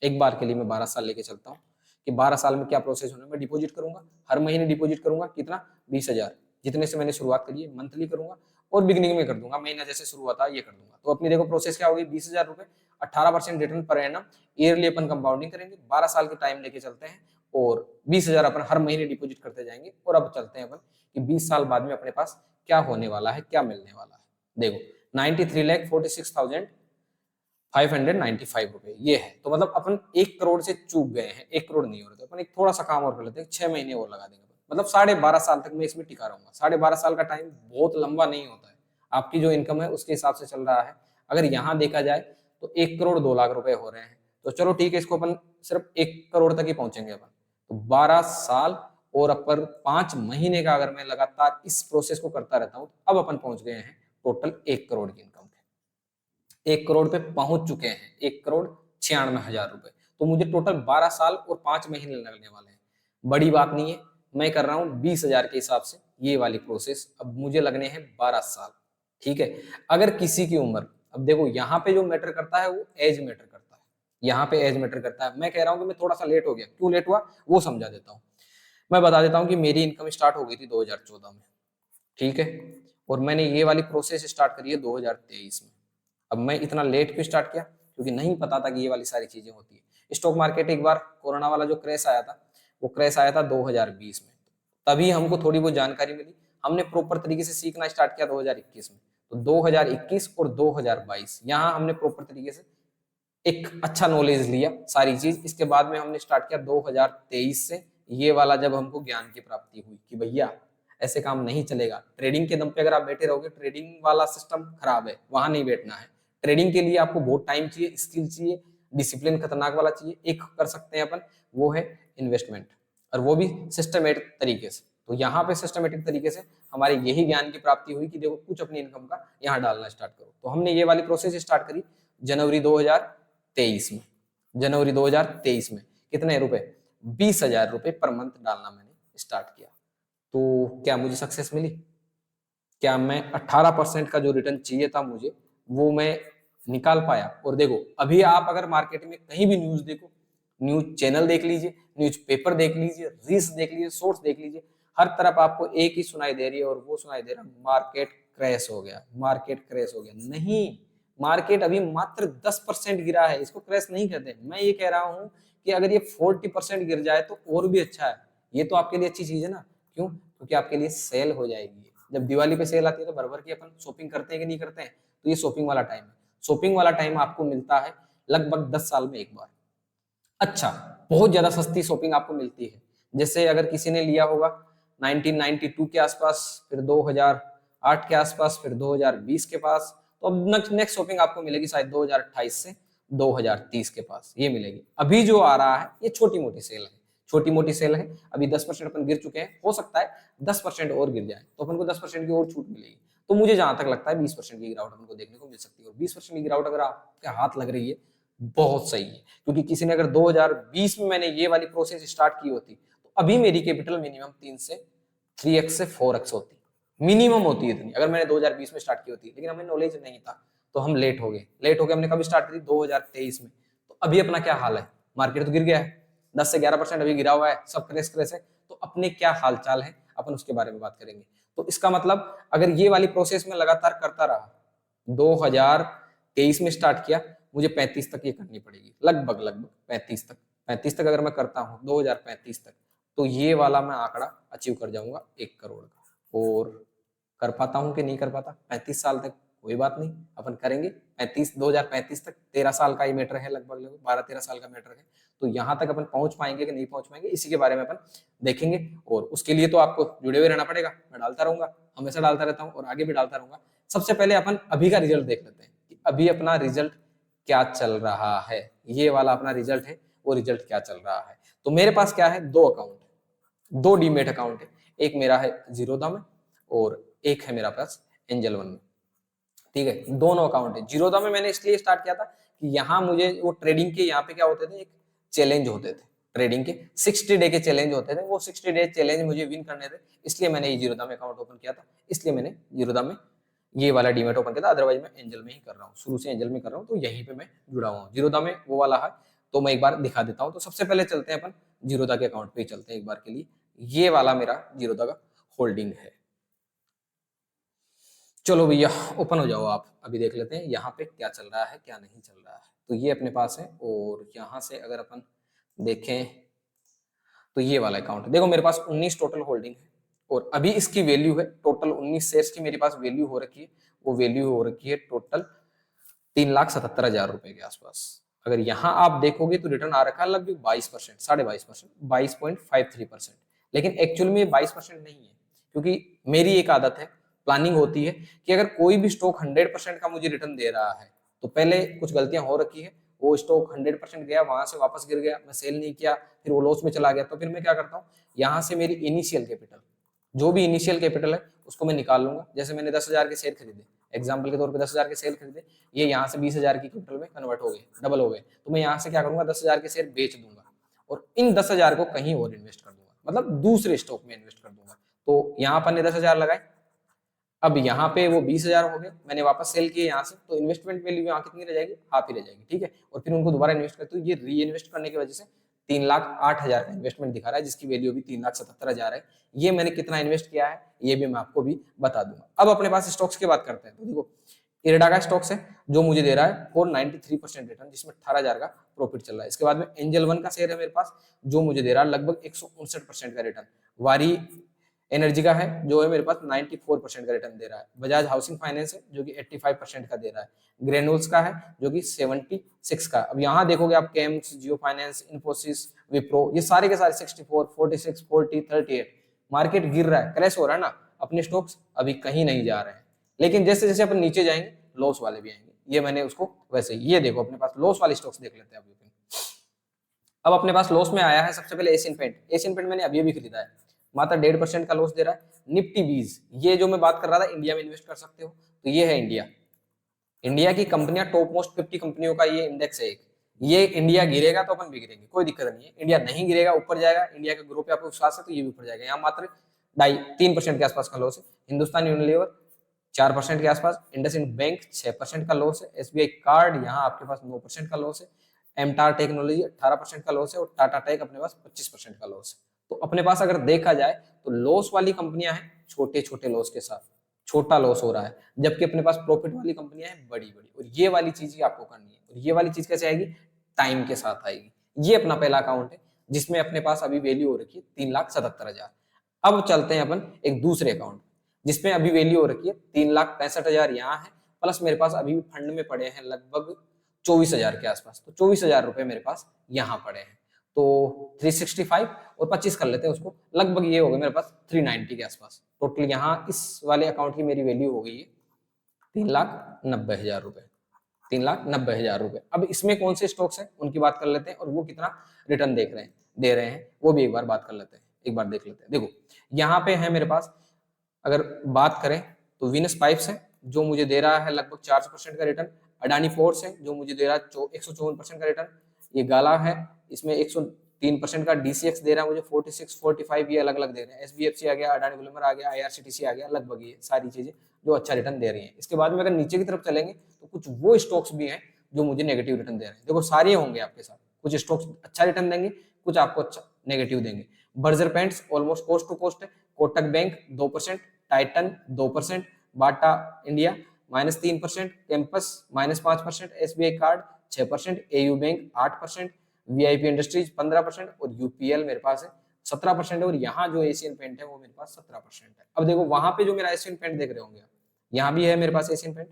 एक बार के लिए मैं 12 साल लेके चलता हूँ कि 12 साल में क्या प्रोसेस होना है। मैं डिपॉजिट करूंगा, हर महीने डिपॉजिट करूंगा, कितना, 20,000, जितने से मैंने शुरुआत करी है मंथली करूंगा, और बिगिनिंग में कर दूंगा, महीना जैसे शुरू हुआ था ये कर दूंगा। तो अपनी देखो प्रोसेस क्या होगी, 20,000 रुपए, 18% रिटर्न पर एनम, ईयरली अपन कंपाउंडिंग करेंगे, 12 साल के टाइम लेके चलते हैं, और 20,000 अपन हर महीने डिपॉजिट करते जाएंगे। और अब चलते हैं अपन कि 20 साल बाद में अपने पास क्या होने वाला है, क्या मिलने वाला है। देखो 93,46,595 रुपए ये है। तो मतलब अपन 1 करोड़ से चूक गए हैं, 1 करोड़ नहीं हो रहे, तो अपन एक थोड़ा सा काम और कर लेते हैं, 6 महीने और लगा देंगे। मतलब 12.5 साल तक मैं इसमें टिका रहूंगा। 12.5 साल का टाइम बहुत लंबा नहीं होता है, आपकी जो इनकम है उसके हिसाब से चल रहा है। अगर यहाँ देखा जाए तो 1 करोड़ 2 लाख रुपए हो रहे हैं, तो चलो ठीक है, इसको अपन सिर्फ 1 करोड़ तक ही पहुंचेंगे अपन। तो 12 साल और अपर 5 महीने का अगर मैं लगातार इस प्रोसेस को करता रहता हूँ, अब अपन पहुंच गए हैं टोटल 1 करोड़ की इनकम पे, 1 करोड़ पे पहुंच चुके हैं, 1,96,00,000 रुपए। तो मुझे टोटल 12 साल और 5 महीने लगने वाले हैं। बड़ी बात नहीं है, मैं कर रहा हूँ 20,000 के हिसाब से ये वाली प्रोसेस, अब मुझे लगने हैं 12 साल। ठीक है, अगर किसी की उम्र, अब देखो यहाँ पे जो मैटर करता है वो एज मैटर करता है, यहाँ पे एज मैटर करता है। मैं कह रहा हूँ कि मैं थोड़ा सा लेट हो गया, क्यों लेट हुआ वो समझा देता हूँ। मैं बता देता हूँ कि मेरी इनकम स्टार्ट हो गई थी 2014 में, ठीक है, और मैंने ये वाली प्रोसेस स्टार्ट करी है 2023 में। अब मैं इतना लेट क्यों स्टार्ट किया, क्योंकि नहीं पता था कि ये वाली सारी चीजें होती है। स्टॉक मार्केट एक बार कोरोना वाला जो क्रैश आया था, वो क्रैश आया था 2020 में, तभी हमको थोड़ी बहुत जानकारी मिली। हमने प्रॉपर तरीके से सीखना स्टार्ट किया 2021 में। तो 2021 और 2022 यहाँ हमने प्रॉपर तरीके से एक अच्छा नॉलेज लिया सारी चीज। इसके बाद में हमने स्टार्ट किया 2023 से, ये वाला जब हमको ज्ञान की प्राप्ति हुई कि भैया ऐसे काम नहीं चलेगा, ट्रेडिंग के दम पे अगर आप बैठे रहोगे, ट्रेडिंग वाला सिस्टम खराब है, वहां नहीं बैठना है। ट्रेडिंग के लिए आपको बहुत टाइम चाहिए, स्किल चाहिए, डिसिप्लिन खतरनाक वाला चाहिए। एक कर सकते हैं अपन, वो है इन्वेस्टमेंट, और वो भी सिस्टमेटिक तरीके से। तो यहाँ पे सिस्टमेटिक तरीके से हमारे यही ज्ञान की प्राप्ति हुई कि देखो कुछ अपनी इनकम का यहाँ डालना स्टार्ट करो। तो हमने ये वाली प्रोसेस स्टार्ट करी जनवरी 2023 में। जनवरी 2023 में कितने रुपए, 20,000 रुपए पर मंथ डालना मैंने स्टार्ट किया। तो क्या मुझे सक्सेस मिली? क्या मैं 18% का जो रिटर्न चाहिए था मुझे, वो मैं निकाल पाया? और देखो अभी आप अगर मार्केट में कहीं भी न्यूज देखो, न्यूज चैनल देख लीजिए, न्यूज पेपर देख लीजिए, रील्स देख लीजिए, शॉर्ट्स देख लीजिए, हर तरफ आपको एक ही सुनाई दे रही है, और वो सुनाई दे रहा है मार्केट क्रैश हो गया, मार्केट क्रैश हो गया। नहीं, मार्केट अभी मात्र 10% गिरा है, इसको क्रैश नहीं कहते। मैं ये कह रहा हूं कि अगर ये 40% गिर जाए तो और भी अच्छा है। ये तो आपके लिए अच्छी चीज है ना, क्यों? क्योंकि आपके लिए सेल हो जाएगी। जब दिवाली पे सेल आती है तो भर भर की अपन शॉपिंग करते हैं कि नहीं करते हैं? तो ये शॉपिंग वाला टाइम है। शॉपिंग वाला टाइम आपको मिलता है लगभग 10 साल में एक बार। अच्छा, बहुत ज्यादा सस्ती शॉपिंग आपको मिलती है। जैसे अगर किसी ने लिया होगा 1992 के आसपास, फिर 2008 के आसपास, फिर 2020 के पास, तो अब नेक्स्ट शॉपिंग आपको मिलेगी शायद 2028 से 2030 के पास, ये मिलेगी। अभी जो आ रहा है ये छोटी मोटी सेल है, छोटी मोटी सेल है। अभी 10% अपन गिर चुके हैं, हो सकता है 10% और गिर जाए तो अपन को 10% की और छूट मिलेगी। तो मुझे जहां तक लगता है 20% की गिरावट अपन को देखने को मिल सकती है। और 20% की गिरावट अगर आपके हाथ लग रही है, बहुत सही है। क्योंकि किसी ने अगर 2020 में मैंने ये वाली प्रोसेस स्टार्ट की होती, तो अभी मेरी कैपिटल मिनिमम 3 से 3x से 4x होती, मिनिमम होती है इतनी, अगर मैंने 2020 में स्टार्ट की होती। लेकिन हमें नॉलेज नहीं था, तो हम लेट हो गए। हमने कभी स्टार्ट करी? 2023 में। तो अभी अपना क्या हाल है? मार्केट तो गिर गया है, 10 से 11% अभी गिरा हुआ है, सब क्रैश क्रैश है। तो अपने क्या हाल चाल है, अपन उसके बारे में बात करेंगे। तो इसका मतलब अगर ये वाली प्रोसेस में लगातार करता रहा, 2023 में स्टार्ट किया, मुझे 35 तक ये करनी पड़ेगी, लगभग 35 तक अगर मैं करता हूँ 2035 तक, तो ये वाला मैं आंकड़ा अचीव कर जाऊंगा 1 करोड़ का। और कर पाता हूँ कि नहीं कर पाता 35 साल तक, कोई बात नहीं, अपन करेंगे 2035 तक। 13 साल का ही मैटर है, लगभग 12-13 साल का मैटर है। तो यहाँ तक अपन पहुंच पाएंगे कि नहीं पहुंच पाएंगे, इसी के बारे में अपन देखेंगे। और उसके लिए तो आपको जुड़े हुए रहना पड़ेगा। मैं डालता रहूंगा, हमेशा डालता रहता हूँ और आगे भी डालता रहूंगा। सबसे पहले अपन अभी का रिजल्ट देख लेते हैं कि अभी अपना रिजल्ट क्या चल रहा है। ये वाला अपना रिजल्ट है, वो रिजल्ट क्या चल रहा है। तो मेरे पास क्या है, 2 अकाउंट, 2 डीमेट अकाउंट है। एक मेरा है जीरोधा में और एक है मेरा पास एंजल वन में। ठीक है, दोनों अकाउंट है। जीरोधा में मैंने इसलिए स्टार्ट किया था कि यहाँ मुझे वो ट्रेडिंग के यहाँ पे क्या होते थे, एक चैलेंज होते थे, ट्रेडिंग के 60 डे के चैलेंज होते थे। वो 60 डे चैलेंज मुझे विन करने थे, इसलिए मैंने ये जीरोधा में अकाउंट ओपन किया था। इसलिए मैंने जीरोधा में ये वाला डीमेट ओपन किया था। अदरवाइज मैं एंजल में ही कर रहा हूँ, शुरू से एंजल में कर रहा हूँ, तो यहीं पे मैं जुड़ा हुआ हूँ। जीरोधा में वो वाला है, तो मैं एक बार दिखा देता हूँ। तो सबसे पहले चलते हैं अपन जीरोधा के अकाउंट पे ही चलते हैं एक बार के लिए। ये वाला मेरा जीरोधा का होल्डिंग है। चलो भैया ओपन हो जाओ आप, अभी देख लेते हैं यहाँ पे क्या चल रहा है क्या नहीं चल रहा है। तो ये अपने पास है, और यहाँ से अगर अपन देखें तो ये वाला अकाउंट देखो, मेरे पास 19 टोटल होल्डिंग है, और अभी इसकी वैल्यू है टोटल 19 शेयर्स की मेरे पास वैल्यू हो रखी है। वो वैल्यू हो रखी है टोटल 3,77,000 रुपए के आसपास। अगर यहाँ आप देखोगे तो रिटर्न आ रखा है लगभग 22%, 22.5%, 22.53%। लेकिन एक्चुअल में 22% नहीं है, क्योंकि मेरी एक आदत है, प्लानिंग होती है कि अगर कोई भी स्टॉक 100% का मुझे रिटर्न दे रहा है, तो पहले कुछ गलतियां हो रखी है। वो स्टॉक 100% गया, वहां से वापस गिर गया, मैं सेल नहीं किया, फिर वो लॉस में चला गया, तो फिर मैं क्या करता हूँ, यहाँ से मेरी इनिशियल कैपिटल, जो भी इनिशियल कैपिटल है उसको मैं निकाल लूंगा। जैसे मैंने 10,000 के शेयर खरीदे, एग्जाम्पल के तौर पे 10,000 के शेयर खरीदे, ये यहाँ से 20,000 की कैपिटल में कन्वर्ट हो गए, डबल हो गए, तो मैं यहाँ से क्या करूंगा, 10,000 के शेयर बेच दूंगा और इन 10,000 को कहीं और इन्वेस्ट कर दूंगा, मतलब दूसरे स्टॉक में इन्वेस्ट कर दूंगा। तो यहाँ पर 10,000 लगाए, अब यहाँ पे वो 20,000 हो गए, मैंने वापस सेल किए यहाँ से, तो इन्वेस्टमेंट वैल्यू यहाँ कितनी रह जाएगी, हाफ ही रह जाएगी, ठीक है। और फिर उनको दोबारा इन्वेस्ट करते हो, ये री इन्वेस्ट करने की वजह से 3,08,000 का इन्वेस्टमेंट दिखा रहा है, जिसकी वैल्यू भी 3,77,000 है। ये मैंने कितना इन्वेस्ट किया है ये भी मैं आपको भी बता दूंगा। अब अपने पास स्टॉक्स की बात करते हैं, तो देखो इरडा का स्टॉक्स है जो मुझे दे रहा है 493% रिटर्न, जिसमें 18,000 का प्रॉफिट चल रहा है। इसके बाद में एंजल वन का शेयर है मेरे पास जो मुझे दे रहा है लगभग 159% का रिटर्न। वारी एनर्जी का है जो है मेरे पास 94% का रिटर्न दे रहा है। बजाज हाउसिंग फाइनेंस है जो कि 85% का दे रहा है। ग्रेनुल्स का है जो कि 76 का। अब यहाँ देखोगे आप केम्स, जियो फाइनेंस, इन्फोसिस, विप्रो, ये सारे के सारे 64, 46, 40, 38। मार्केट गिर रहा है, क्रैश हो रहा है ना, अपने स्टॉक्स अभी कहीं नहीं जा रहे हैं, लेकिन जैसे जैसे अपन नीचे जाएंगे लॉस वाले भी आएंगे। ये मैंने उसको वैसे ये देखो अपने पास लॉस वाले स्टॉक्स देख लेते हैं अभी। अब अपने पास लॉस में आया है सबसे पहले एशियन पेंट। एशियन पेंट मैंने अभी भी खरीदा है, मात्र 1.5% का लॉस दे रहा है। निफ्टी 20, ये जो मैं बात कर रहा था इंडिया में इन्वेस्ट कर सकते हो, तो ये है इंडिया। इंडिया की कंपनियां टॉप मोस्ट 50 कंपनियों का ये इंडेक्स है एक। ये इंडिया गिरेगा तो अपन भी गिरेंगे, कोई दिक्कत नहीं है। इंडिया नहीं गिरेगा, ऊपर जाएगा, इंडिया के ग्रुप पे आपको विश्वास है तो ये भी ऊपर जाएगा। यहाँ मात्र 2.5-3% के आसपास का लॉस है। हिंदुस्तान यूनिलीवर 4% के आसपास, इंडसइंड बैंक 6% का लॉस है, एसबीआई कार्ड यहाँ आपके पास 9% का लॉस है, एमटार टेक्नोलॉजी 18% का लॉस है और टाटा टेक अपने पास 25% का लॉस है। तो अपने पास अगर देखा जाए तो लॉस वाली कंपनियां हैं छोटे छोटे लॉस के साथ, छोटा लॉस हो रहा है, जबकि अपने पास प्रॉफिट वाली कंपनियां हैं बड़ी बड़ी। और ये वाली चीज ही आपको करनी है, और ये वाली चीज कैसे आएगी, टाइम के साथ आएगी। ये अपना पहला अकाउंट है जिसमें अपने पास अभी वैल्यू हो रखी है 3,77,000। अब चलते हैं अपन एक दूसरे अकाउंट जिसमें अभी वैल्यू हो रखी है 3,65,000 यहाँ है, प्लस मेरे पास अभी भी फंड में पड़े हैं लगभग 24,000 के आसपास। तो 24,000 रुपए मेरे पास यहाँ पड़े हैं, तो 365 और 25 कर लेते हैं उसको, लगभग ये हो गया मेरे पास 390 के आसपास। टोटल यहाँ इस वाले अकाउंट की मेरी वैल्यू हो गई है 3,90,000 रुपए, 3,90,000 रुपए। अब इसमें कौन से स्टॉक्स हैं उनकी बात कर लेते हैं और वो कितना रिटर्न दे रहे हैं वो भी एक बार बात कर लेते हैं, एक बार देख लेते हैं। देखो यहाँ पे है मेरे पास, अगर बात करें तो विनस पाइप्स है जो मुझे दे रहा है लगभग 400% का रिटर्न। अडानी पोर्ट्स है जो मुझे दे रहा है 154% का रिटर्न। ये गाला है, इसमें 103% का डीसीएक्स दे रहा है मुझे 46, 45, ये अलग अलग दे रहे हैं। एसबीएफसी आ गया, अडानी ग्लोमर आ गया, आईआरसीटीसी आ गया, लगभग ये सारी चीजें जो अच्छा रिटर्न दे रही हैं। इसके बाद में अगर नीचे की तरफ चलेंगे तो कुछ वो स्टॉक्स भी हैं जो मुझे नेगेटिव रिटर्न दे रहे हैं। देखो सारे होंगे आपके साथ, कुछ स्टॉक्स अच्छा रिटर्न देंगे, कुछ आपको अच्छा नेगेटिव देंगे। Berger Paints almost cost to cost है। Kotak bank 2%, Titan 2%, Bata India -3%, Campus -5%, SBI card 6%, AU bank 8%, VIP industries 15% और यूपीएल मेरे पास है 17% है। और यहाँ जो एशियन पेंट है वो मेरे पास 17% है। अब देखो वहां पे जो मेरा एशियन पेंट देख रहे होंगे आप, यहाँ भी है मेरे पास एशियन पेंट,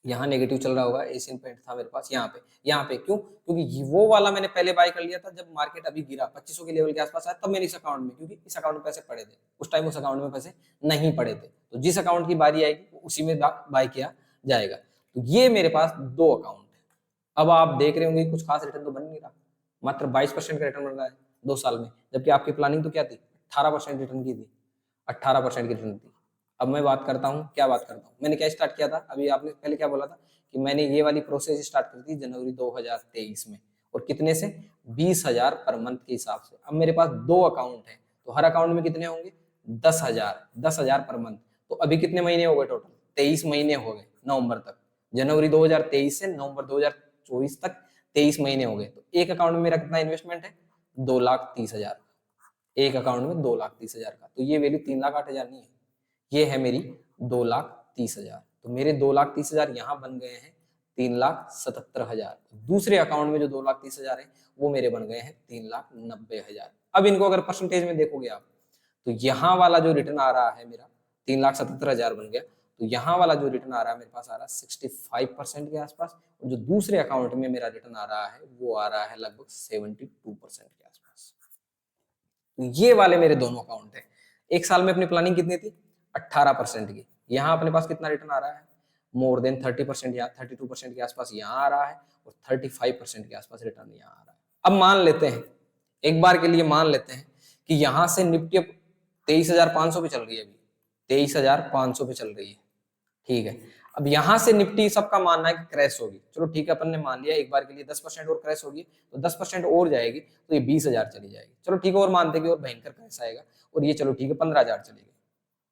यहाँ नेगेटिव चल रहा होगा। एशियन पेंट था मेरे पास यहाँ पे क्यों, क्योंकि वो वाला मैंने पहले बाय कर लिया था जब मार्केट अभी गिरा 2500 के लेवल के आसपास आया, तब मैंने इस अकाउंट में, क्योंकि इस अकाउंट में पैसे पड़े थे उस टाइम, उस अकाउंट में पैसे नहीं पड़े थे, तो जिस अकाउंट की बारी आएगी उसी में बाय किया जाएगा। तो ये मेरे पास 2 अकाउंट है। अब आप देख रहे होंगे कुछ खास रिटर्न तो बन नहीं रहा, मात्र 22% का रिटर्न बन रहा है 2 साल में, जबकि आपकी प्लानिंग तो क्या थी, 18% रिटर्न की थी, 18% की रिटर्न थी। अब मैं बात करता हूँ, क्या बात करता हूँ, मैंने क्या स्टार्ट किया था, अभी आपने पहले क्या बोला था कि मैंने ये वाली प्रोसेस स्टार्ट कर दी जनवरी 2023 में, और कितने से, 20,000 पर मंथ के हिसाब से। अब मेरे पास 2 अकाउंट है, तो हर अकाउंट में कितने होंगे, 10,000 पर मंथ। तो अभी कितने महीने हो गए टोटल, 23 महीने हो गए नवंबर तक, जनवरी 2023 से नवंबर 2024 तक 23 महीने हो गए। तो एक अकाउंट में मेरा कितना इन्वेस्टमेंट है, 2,30,000, एक अकाउंट में 2,30,000 का। तो ये वैल्यू 3,08,000 नहीं है, ये है मेरी 2,30,000। तो मेरे 2,30,000 यहाँ बन गए हैं 3,77,000। दूसरे अकाउंट में जो 2,30,000 है वो मेरे बन गए हैं 3,90,000। अब इनको अगर परसेंटेज में देखोगे आप, तो यहाँ वाला जो रिटर्न आ रहा है मेरा 3,77,000 बन गया, तो यहाँ वाला जो रिटर्न आ रहा है मेरे पास आ रहा है 65% के आसपास, और जो दूसरे अकाउंट में मेरा रिटर्न आ रहा है वो आ रहा है लगभग 72% के आसपास। तो ये वाले मेरे दोनों अकाउंट है। एक साल में अपनी प्लानिंग कितनी थी, 18% की। यहाँ अपने पास कितना रिटर्न आ रहा है, मोर देन 30%, या 32% के आसपास यहाँ आ रहा है, और 35% के आसपास रिटर्न यहाँ आ रहा है। अब मान लेते हैं, एक बार के लिए मान लेते हैं कि यहाँ से निफ्टी अब 23,500 पे चल रही है, अभी 23,500 पे चल रही है, ठीक है। अब यहाँ से निफ्टी सबका मानना है कि क्रैश होगी, चलो ठीक है, अपन ने मान लिया एक बार के लिए 10% और क्रैश होगी, तो 10% और जाएगी तो ये 20,000 चली जाएगी, चलो ठीक है, और मानते कि और भयंकर क्रैश आएगा, और ये चलो ठीक है 15,000 चली गई,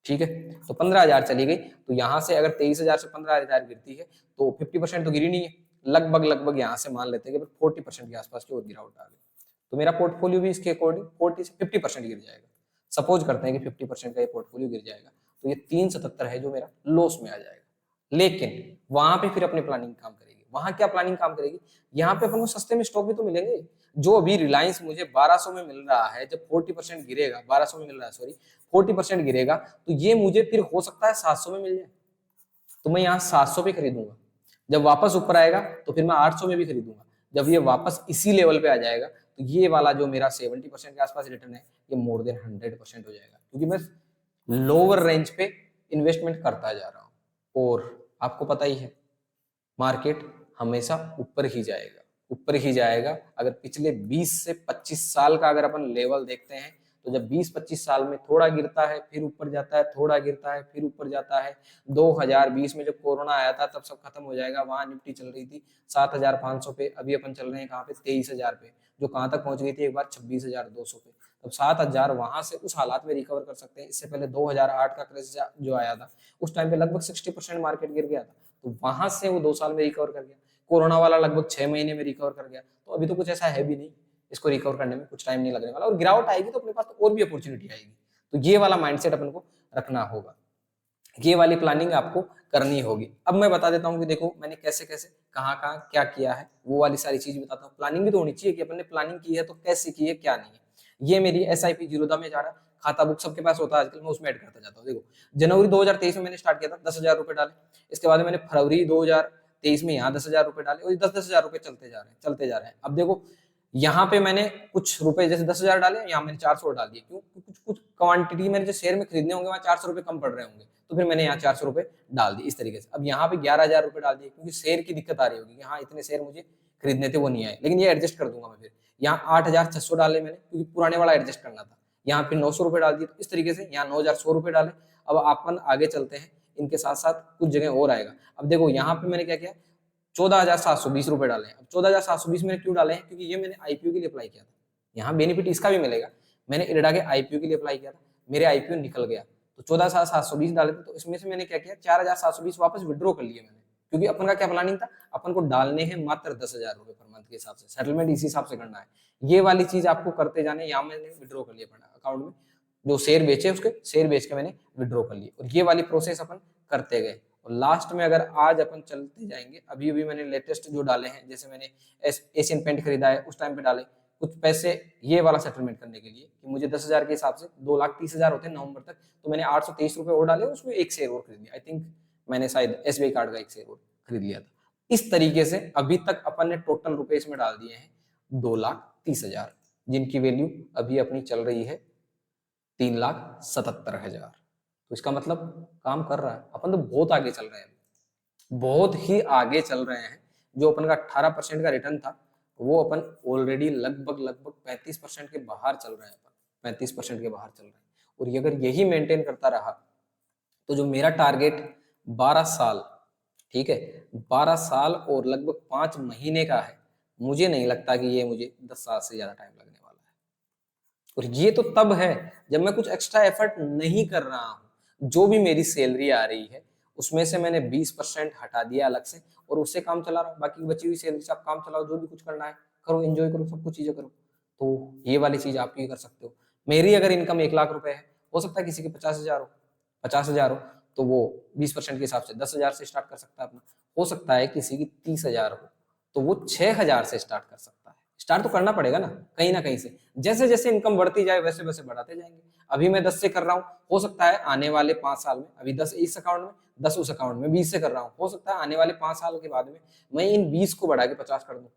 ठीक है, तो 15,000 चली गई, तो यहाँ से अगर 23,000 से 15,000 गिरती है तो 50% तो गिरी नहीं है, लगभग यहाँ से मान लेते हैं कि 40% के आसपास की और गिरावट आ गई, तो मेरा पोर्टफोलियो भी इसके अकॉर्डिंग 40 से 50% गिर जाएगा। सपोज करते हैं कि 50% का ये पोर्टफोलियो गिर जाएगा, तो ये 377 है जो मेरा लॉस में आ जाएगा। लेकिन वहां पे फिर अपनी प्लानिंग काम करेगी, वहां क्या प्लानिंग काम करेगी, यहाँ पे अपन को सस्ते में स्टॉक भी तो मिलेंगे। जो अभी रिलायंस मुझे 1200 में मिल रहा है, जब 40% गिरेगा, 1200 में मिल रहा है सॉरी, 40% गिरेगा, तो ये मुझे फिर हो सकता है 700 में मिल जाए, तो मैं यहाँ 700 पे खरीदूंगा। जब वापस ऊपर आएगा तो फिर मैं 800 में भी खरीदूंगा। जब ये वापस इसी लेवल पे आ जाएगा तो ये वाला जो मेरा 70% के आसपास रिटर्न है, ये मोर देन 100% हो जाएगा, क्योंकि मैं लोअर रेंज पे इन्वेस्टमेंट करता जा रहा हूँ। और आपको पता ही है मार्केट हमेशा ऊपर ही जाएगा, ऊपर ही जाएगा। अगर पिछले 20 से 25 साल का अगर अपन लेवल देखते हैं, तो जब 20-25 साल में थोड़ा गिरता है फिर ऊपर जाता है, थोड़ा गिरता है फिर ऊपर जाता है। 2020 में जब कोरोना आया था तब सब खत्म हो जाएगा, वहां निफ्टी चल रही थी 7,500 पे, अभी अपन चल रहे हैं कहाँ पे, 23,000 पे, जो कहाँ तक पहुंच गई थी एक बार 26,200 पे। तब 7,000 वहां से उस हालात में रिकवर कर सकते हैं। इससे पहले 2008 का क्राइसिस जो आया था, उस टाइम पे लगभग 60% मार्केट गिर गया था, तो वहां से वो 2 साल में रिकवर कर गया। कोरोना वाला लगभग 6 महीने में रिकवर कर गया, तो अभी तो कुछ ऐसा है भी नहीं, इसको रिकवर करने में कुछ टाइम नहीं लगने वाला, और गिरावट आएगी तो अपने पास तो और भी अपॉर्चुनिटी आएगी। तो ये वाला माइंडसेट अपन को रखना होगा, ये वाली प्लानिंग आपको करनी होगी। अब मैं बता देता हूँ कि देखो मैंने कैसे कैसे कहाँ कहाँ क्या किया है, वो वाली सारी चीज बताता हूँ। प्लानिंग भी तो होनी चाहिए कि अपन ने प्लानिंग की है तो कैसे की है क्या नहीं है। ये मेरी SIP जीरोधा में जा रहा है, खाता बुक सबके पास होता है आजकल, मैं उसमें ऐड करता जाता हूँ। देखो जनवरी 2023 में मैंने स्टार्ट किया था, 10,000 रुपए डाले, इसके बाद मैंने फरवरी 2023 में यहाँ 10,000 रुपए डाले, और 10,000 रुपए चलते जा रहे हैं। अब देखो यहाँ पे मैंने कुछ रुपए जैसे 10,000 डाले, यहाँ मैंने 400 डाल दिए, क्यों, कुछ क्वांटिटी मेरे जो शेयर में खरीदने होंगे वहाँ 400 रुपए कम पड़ रहे होंगे, तो फिर मैंने यहाँ 400 रुपए डाल दिए इस तरीके से। अब यहाँ पे 11,000 रुपए डाल दिए, क्योंकि शेयर की दिक्कत आ रही होगी कि हाँ इतने शेयर मुझे खरीदने थे वो नहीं आए, लेकिन ये एडजस्ट कर दूंगा मैं। फिर यहाँ 8,600 डाले मैंने, क्योंकि पुराने वाला एडजस्ट करना था। यहाँ फिर 900 रुपए डाल दिए, तो इस तरीके से यहाँ 9,100 रुपए डाले। अब अपन आगे चलते हैं, इनके साथ साथ कुछ जगह और आएगा। अब देखो यहाँ पे मैंने क्या किया, 14,720 रुपए डाले हैं। अब 14,720 मैंने क्यों डाले हैं, क्योंकि ये मैंने IPO के लिए अप्लाई किया था, यहाँ बेनिफिट इसका भी मिलेगा। मैंने इरडा के IPO के लिए अप्लाई किया था, मेरे IPO निकल गया, तो 14,720 डाले थे, तो इसमें से मैंने क्या किया, 4,720 वापस विड्रॉ कर लिए मैंने, क्योंकि अपन का क्या प्लानिंग था, अपन को डालने हैं मात्र 10,000 रुपए पर मंथ के हिसाब से, सेटलमेंट इसी हिसाब से करना है। ये वाली चीज आपको करते जाने, यहाँ मैंने विड्रॉ कर लिया अकाउंट में, जो शेयर बेचे उसके शेयर बेच के मैंने विड्रॉ कर लिए, और ये वाली प्रोसेस अपन करते गए। और लास्ट में अगर आज अपन चलते जाएंगे, अभी अभी मैंने लेटेस्ट जो डाले हैं, जैसे मैंने एशियन पेंट खरीदा है उस टाइम पे डाले कुछ पैसे ये वाला सेटलमेंट करने के लिए, कि मुझे 10,000 के हिसाब से 2,30,000 होते हैं नवंबर तक, तो मैंने 823 रुपए और डाले, उसमें एक शेयर और खरीद लिया। आई थिंक मैंने शायद SBI कार्ड का एक शेयर और खरीद लिया था। इस तरीके से अभी तक अपन ने टोटल रुपए इसमें डाल दिए हैं 2,30,000, जिनकी वैल्यू अभी अपनी चल रही है 3,77,000। तो इसका मतलब काम कर रहा है, अपन तो बहुत आगे चल रहे हैं, बहुत ही आगे चल रहे हैं। जो अपन का 18% का रिटर्न था, वो अपन ऑलरेडी लगभग 35% के बाहर चल रहे हैं, 35% के बाहर चल रहे हैं। और ये अगर यही मेंटेन करता रहा, तो जो मेरा टारगेट 12 साल, ठीक है, 12 साल और लगभग 5 महीने का है, मुझे नहीं लगता कि ये मुझे 10 साल से ज्यादा टाइम लगने वाला है। और ये तो तब है जब मैं कुछ एक्स्ट्रा एफर्ट नहीं कर रहा हूँ। जो भी मेरी सैलरी आ रही है उसमें से मैंने 20% हटा दिया अलग से, और उससे काम चला रहा हूँ। बाकी बची हुई सैलरी से आप काम चलाओ, जो भी कुछ करना है करो, एंजॉय करो, सब कुछ चीजें करो। तो ये वाली चीज आप भी कर सकते हो। मेरी अगर इनकम 1,00,000 रुपए है, हो सकता है किसी की 50,000 हो, तो वो 20% के हिसाब से 10,000 से स्टार्ट कर सकता है अपना। हो सकता है किसी की 30,000 हो, तो वो 6,000 से स्टार्ट कर सकता है। स्टार्ट तो करना पड़ेगा ना कहीं से, जैसे जैसे इनकम बढ़ती जाए वैसे वैसे बढ़ाते जाएंगे। अभी मैं 10 से कर रहा हूँ, हो सकता है आने वाले 5 साल में, अभी 10 इस अकाउंट में, 10 उस अकाउंट में, 20 से कर रहा हूँ, हो सकता है आने वाले 5 साल के बाद में मैं इन 20 को बढ़ा के 50 कर दूं।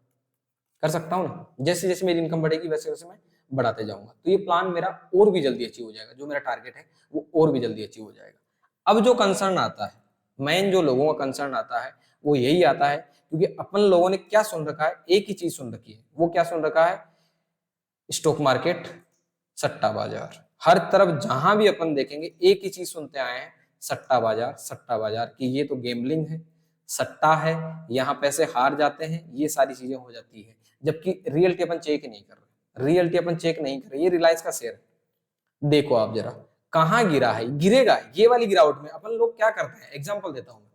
कर सकता हूँ ना, जैसे जैसे मेरी इनकम बढ़ेगी वैसे वैसे मैं बढ़ाते जाऊंगा। तो ये प्लान मेरा और भी जल्दी अचीव हो जाएगा, जो मेरा टारगेट है वो और भी जल्दी अचीव हो जाएगा। अब जो कंसर्न आता है, मेन जो लोगों का कंसर्न आता है वो यही आता है, क्योंकि अपन लोगों ने क्या सुन रखा है, एक ही चीज सुन रखी है। वो क्या सुन रखा है, स्टॉक मार्केट सट्टा बाजार। हर तरफ जहां भी अपन देखेंगे एक ही चीज सुनते आए हैं, सट्टा बाजार, सट्टा बाजार, कि ये तो गेमलिंग है, सट्टा है, यहाँ पैसे हार जाते हैं, ये सारी चीजें हो जाती है। जबकि रियलिटी अपन चेक ही नहीं कर रहे, रियलिटी अपन चेक नहीं कर रहे। ये रिलायंस का शेयर है, देखो आप जरा कहाँ गिरा है, गिरेगा ये वाली गिरावट में। अपन लोग क्या करते हैं, एग्जाम्पल देता हूं मैं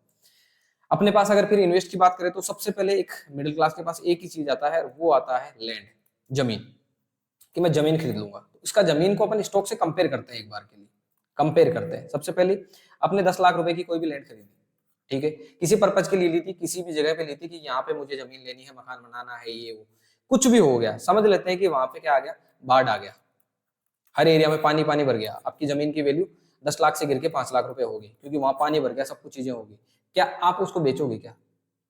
अपने पास। अगर फिर इन्वेस्ट की बात करें तो सबसे पहले एक मिडिल क्लास के पास एक ही चीज आता है, वो आता है लैंड, जमीन, कि मैं जमीन खरीद लूंगा। तो इसका जमीन को अपन स्टॉक से कंपेयर करते हैं, एक बार के लिए कंपेयर करते हैं। सबसे पहले अपने 10 लाख रुपए की कोई भी लैंड खरीदी, ठीक है, किसी पर्पज के लिए ली थी, किसी भी जगह पे ली थी कि यहाँ पे मुझे जमीन लेनी है, मकान बनाना है, ये वो कुछ भी हो गया, समझ लेते हैं कि वहां पे क्या आ गया, बाढ़ आ गया, हर एरिया में पानी पानी भर गया, आपकी जमीन की वैल्यू 10 लाख से गिर के 5 लाख रुपए होगी, क्योंकि वहां पानी भर गया, सब कुछ चीजें होगी। क्या आप उसको बेचोगे? क्या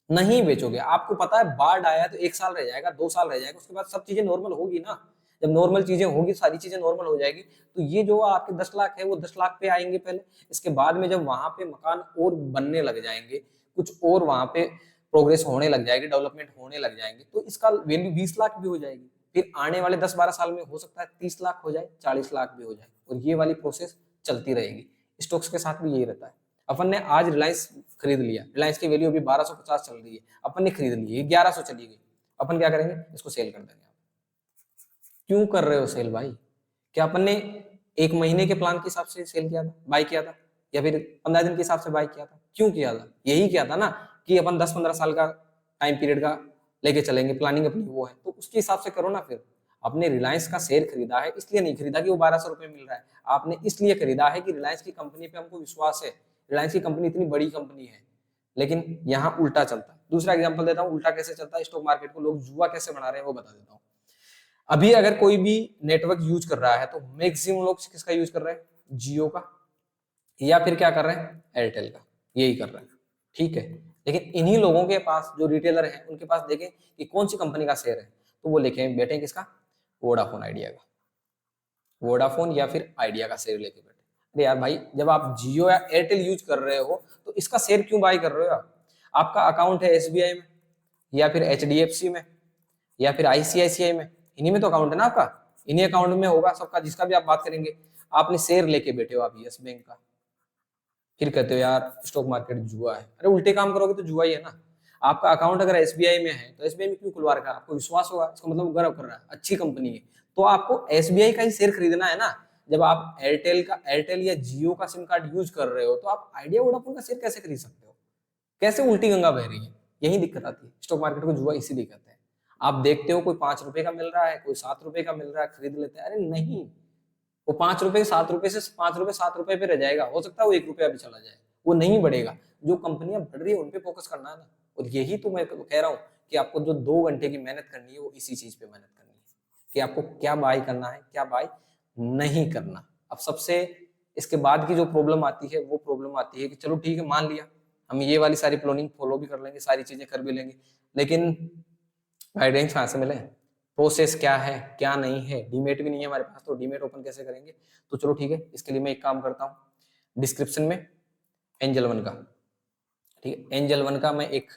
नहीं बेचोगे। आपको पता है बाढ़ आया तो 1 साल रह जाएगा, 2 साल रह जाएगा, उसके बाद सब चीजें नॉर्मल होगी ना। जब नॉर्मल चीजें होगी, सारी चीजें नॉर्मल हो जाएगी, तो ये जो आपके 10 लाख है वो 10 लाख पे आएंगे पहले। इसके बाद में जब वहां पे मकान और बनने लग जाएंगे, कुछ और वहां पे प्रोग्रेस होने लग जाएगी, डेवलपमेंट होने लग जाएंगे, तो इसका वैल्यू 20 लाख भी हो जाएगी। फिर आने वाले 10-12 साल में हो सकता है 30 लाख हो जाए, 40 लाख भी हो जाए, और ये वाली प्रोसेस चलती रहेगी। स्टॉक्स के साथ भी यही रहता है। अपन ने आज रिलायंस खरीद लिया, रिलायंस की वैल्यू अभी 1250 चल रही है, अपन ने खरीद ली, 1100 चली गई, अपन क्या करेंगे, इसको सेल कर देंगे। क्यों कर रहे हो सेल भाई? क्या अपन ने 1 महीने के प्लान के हिसाब से सेल किया था, बाय किया था, या फिर 15 दिन के हिसाब से बाय किया था? क्यों किया था? यही किया था ना कि अपन 10-15 साल का टाइम पीरियड का लेके चलेंगे, प्लानिंग अपनी वो है, तो उसके हिसाब से करो ना। फिर आपने रिलायंस का शेयर खरीदा है, इसलिए नहीं खरीदा कि वो 1200 रुपए मिल रहा है, आपने इसलिए खरीदा है कि रिलायंस की कंपनी पे हमको विश्वास है, रिलायंस की कंपनी इतनी बड़ी कंपनी है। लेकिन यहाँ उल्टा चलता है। दूसरा एग्जाम्पल देता हूँ, उल्टा कैसे चलता है स्टॉक मार्केट को लोग जुआ कैसे बना रहे हैं वो बता देता हूँ। अभी अगर कोई भी नेटवर्क यूज कर रहा है तो मैक्सिमम लोग किसका यूज कर रहे हैं, जियो का, या फिर क्या कर रहे हैं, एयरटेल का, यही कर रहे हैं, ठीक है। लेकिन इन्हीं लोगों के पास जो रिटेलर हैं उनके पास देखें कि कौन सी कंपनी का शेयर है, तो वो लेके बैठे किसका, वोडाफोन आइडिया का, वोडाफोन या फिर आइडिया का शेयर लेके बैठे। अरे यार भाई, जब आप जियो या एयरटेल यूज कर रहे हो तो इसका शेयर क्यों बाय कर रहे हो आप? आपका अकाउंट है एसबीआई में, या फिर एचडीएफसी में, या फिर आईसीआईसीआई में, इन्हीं में तो अकाउंट है ना आपका, इन्हीं अकाउंट में होगा सबका, जिसका भी आप बात करेंगे। आपने शेयर लेके बैठे हो आप यस बैंक का, फिर कहते हो यार स्टॉक मार्केट जुआ है। अरे उल्टे काम करोगे तो जुआ ही है ना। आपका अकाउंट अगर एसबीआई में है तो एसबीआई में क्यों खुलवा रखा है? आपको विश्वास होगा, इसका मतलब गर्व कर रहा है, अच्छी कंपनी है, तो आपको एसबीआई का ही शेयर खरीदना है ना। जब आप एयरटेल या जियो का सिम कार्ड यूज कर रहे हो तो आप आइडिया वोडाफोन का शेयर कैसे खरीद सकते हो? कैसे उल्टी गंगा बह रही है? यही दिक्कत आती है। स्टॉक मार्केट को जुआ इसीलिए कहते हैं। आप देखते हो कोई 5 रुपए का मिल रहा है, कोई 7 रुपए का मिल रहा है, खरीद लेते हैं। अरे नहीं, वो 5 रुपए 7 रुपए से 5 रुपए 7 रुपए पे रह जाएगा, हो सकता है वो 1 रुपया भी चला जाए, वो नहीं बढ़ेगा। जो कंपनियां बढ़ रही है उन पे फोकस करना है ना। और यही तो मैं कह रहा हूँ कि आपको जो 2 घंटे की मेहनत करनी है वो इसी चीज पे मेहनत करनी है, कि आपको क्या बाय करना है, क्या बाय नहीं करना। अब सबसे इसके बाद की जो प्रॉब्लम आती है वो प्रॉब्लम आती है कि चलो ठीक है, मान लिया हम ये वाली सारी प्लानिंग फॉलो भी कर लेंगे, सारी चीजें कर भी लेंगे, लेकिन गाइडेंस कहाँ से मिले, प्रोसेस क्या है क्या नहीं है, डीमेट भी नहीं है हमारे पास, तो डीमेट ओपन कैसे करेंगे? तो चलो ठीक है, इसके लिए मैं एक काम करता हूँ, डिस्क्रिप्शन में एंजल वन का, ठीक है, एंजल वन का मैं एक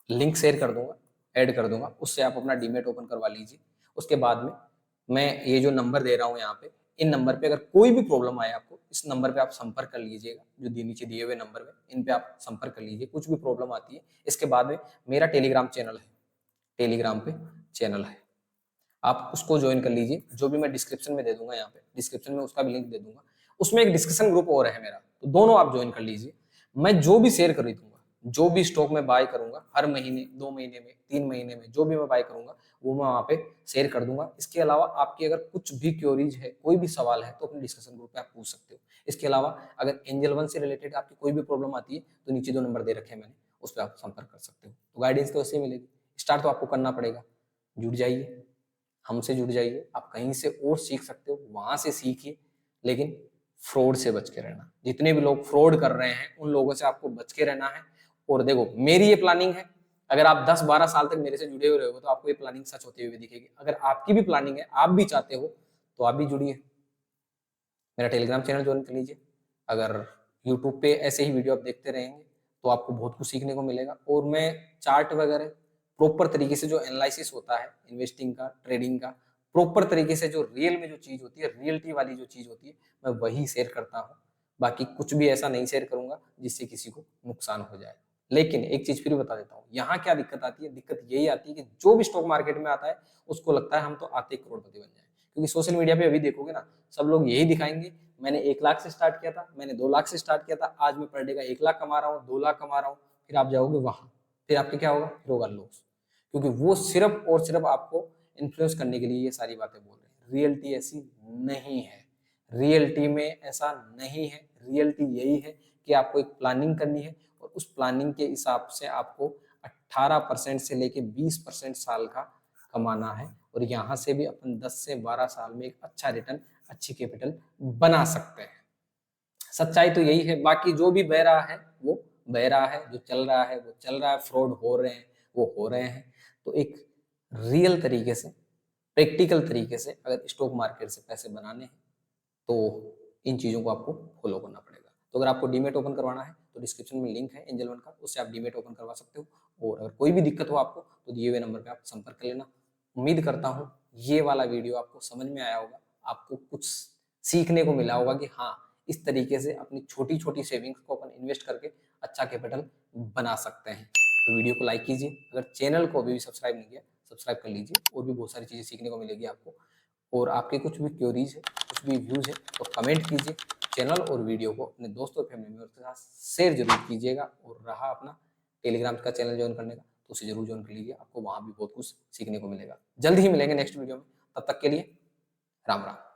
लिंक शेयर कर दूंगा, ऐड कर दूंगा, उससे आप अपना डीमेट ओपन करवा लीजिए। उसके बाद में मैं ये जो नंबर दे रहा हूँ यहाँ पे, इन नंबर पे अगर कोई भी प्रॉब्लम आए आपको, इस नंबर पे आप संपर्क कर लीजिएगा, जो नीचे दिए हुए नंबर पे, इन पे आप संपर्क कर लीजिए, कुछ भी प्रॉब्लम आती है। इसके बाद में मेरा टेलीग्राम चैनल है, टेलीग्राम पे चैनल है, आप उसको ज्वाइन कर लीजिए, जो भी मैं डिस्क्रिप्शन में दे दूंगा, यहाँ पे डिस्क्रिप्शन में उसका भी लिंक दे दूंगा। उसमें एक डिस्कशन ग्रुप और है मेरा, तो दोनों आप ज्वाइन कर लीजिए। मैं जो भी शेयर खरीदूंगा, जो भी स्टॉक में बाय करूंगा, हर महीने 2 महीने में 3 महीने में जो भी मैं बाय करूंगा वो मैं वहाँ पे शेयर कर दूंगा। इसके अलावा आपकी अगर कुछ भी क्वेरीज है, कोई भी सवाल है, तो अपने डिस्कशन ग्रुप पे आप पूछ सकते हो। इसके अलावा अगर एंजल वन से रिलेटेड आपकी कोई भी प्रॉब्लम आती है तो नीचे जो नंबर दे रखे हैं मैंने, उस पर आप संपर्क कर सकते हो। तो गाइडेंस तो वैसे ही मिलेगी। स्टार्ट तो आपको करना पड़ेगा, जुड़ जाइए, हमसे जुड़ जाइए। आप कहीं से और सीख सकते हो, वहां से सीखिए, लेकिन फ्रॉड से बच के रहना। जितने भी लोग फ्रॉड कर रहे हैं उन लोगों से आपको बच के रहना है। और देखो, मेरी ये प्लानिंग है, अगर आप 10-12 साल तक मेरे से जुड़े हुए रहोगे तो आपको ये प्लानिंग सच होती हुई दिखेगी। अगर आपकी भी प्लानिंग है, आप भी चाहते हो, तो आप भी जुड़िए, मेरा टेलीग्राम चैनल ज्वाइन कर लीजिए। अगर यूट्यूब पे ऐसे ही वीडियो आप देखते रहेंगे तो आपको बहुत कुछ सीखने को मिलेगा। और मैं चार्ट वगैरह प्रॉपर तरीके से, जो एनालिसिस होता है इन्वेस्टिंग का, ट्रेडिंग का, प्रॉपर तरीके से जो रियल में जो चीज होती है, रियलिटी वाली जो चीज होती है, मैं वही शेयर करता हूँ। बाकी कुछ भी ऐसा नहीं शेयर करूंगा जिससे किसी को नुकसान हो जाए। लेकिन एक चीज फिर बता देता हूँ, यहाँ क्या दिक्कत आती है, दिक्कत यही आती है कि जो भी स्टॉक मार्केट में आता है उसको लगता है हम तो आते ही करोड़पति बन जाए। क्योंकि सोशल मीडिया पे अभी देखोगे ना, सब लोग यही दिखाएंगे, मैंने 1 लाख से स्टार्ट किया था, मैंने 2 लाख से स्टार्ट किया था, आज मैं पर डे का 1 लाख कमा रहा हूँ, 2 लाख कमा रहा हूँ। फिर आप जाओगे वहां, फिर आपके क्या होगा, फिर होगा लॉस। क्योंकि वो सिर्फ और सिर्फ आपको इन्फ्लुएंस करने के लिए ये सारी बातें बोल रहे हैं। रियलिटी ऐसी नहीं है, रियलिटी में ऐसा नहीं है। रियलिटी यही है कि आपको एक प्लानिंग करनी है और उस प्लानिंग के हिसाब से आपको 18% से लेके 20% साल का कमाना है, और यहाँ से भी अपन 10 से 12 साल में एक अच्छा रिटर्न, अच्छी कैपिटल बना सकते हैं। सच्चाई तो यही है। बाकी जो भी बह रहा है वो बह रहा है, जो चल रहा है वो चल रहा है, फ्रॉड हो रहे हैं वो हो रहे हैं। तो एक रियल तरीके से, प्रैक्टिकल तरीके से अगर स्टॉक मार्केट से पैसे बनाने हैं तो इन चीज़ों को आपको फॉलो करना पड़ेगा। तो अगर आपको डीमेट ओपन करवाना है तो डिस्क्रिप्शन में लिंक है एंजल वन का, उससे आप डीमेट ओपन करवा सकते हो। और अगर कोई भी दिक्कत हो आपको तो दिए हुए नंबर पे आप संपर्क कर लेना। उम्मीद करता हूँ ये वाला वीडियो आपको समझ में आया होगा, आपको कुछ सीखने को मिला होगा कि हाँ, इस तरीके से अपनी छोटी छोटी सेविंग्स को अपन इन्वेस्ट करके अच्छा कैपिटल बना सकते हैं। तो वीडियो को लाइक कीजिए, अगर चैनल को अभी भी सब्सक्राइब नहीं किया सब्सक्राइब कर लीजिए, और भी बहुत सारी चीज़ें सीखने को मिलेगी आपको। और आपके कुछ भी क्वेरीज है, कुछ भी व्यूज है तो कमेंट कीजिए। चैनल और वीडियो को अपने दोस्तों और फैमिली मेंबर्स के साथ शेयर जरूर कीजिएगा। और रहा अपना टेलीग्राम का चैनल ज्वाइन करने का, तो उसे जरूर ज्वाइन कर लीजिए, आपको वहां भी बहुत कुछ सीखने को मिलेगा। जल्द ही मिलेंगे नेक्स्ट वीडियो में, तब तक के लिए राम राम।